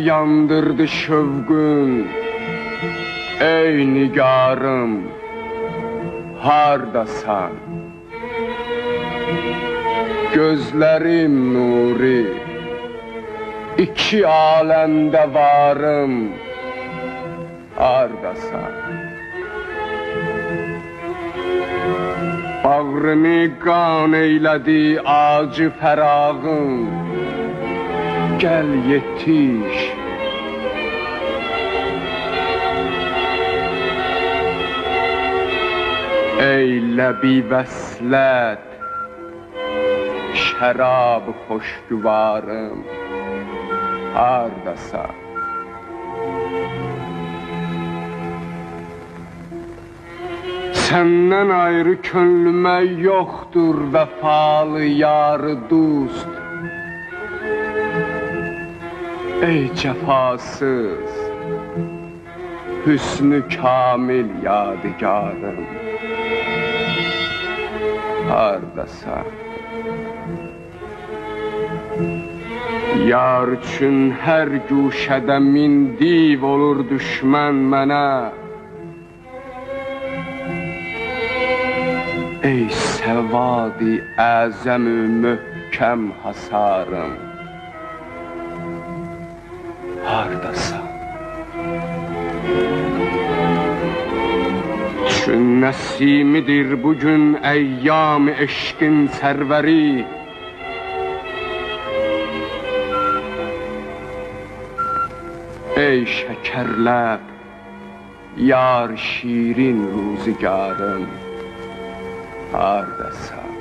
yandırdı şövqün. Ey nigarım, hardasan? Gözlerim nuri, iki alemde varım, hardasan? Bağrımı qan eylədi acı fərağın, gəl yetiş. Eylə bi vəslət, şərab xoşgüvarım, hardasan? Səndən ayrı könlümə yoxdur vəfalı yarı dost. Ey cəfasız, hüsnü kamil yadigarım, hardasan? Yar üçün hər güşədə min div olur düşmən mənə. Ey səvadi əzəm-ü möhkəm hasarım, hardasan? Çün nəsimidir bugün əyyam-ı eşqin sərvəri. Ey şəkərləb, yar şirin ruzigarım, hardasan?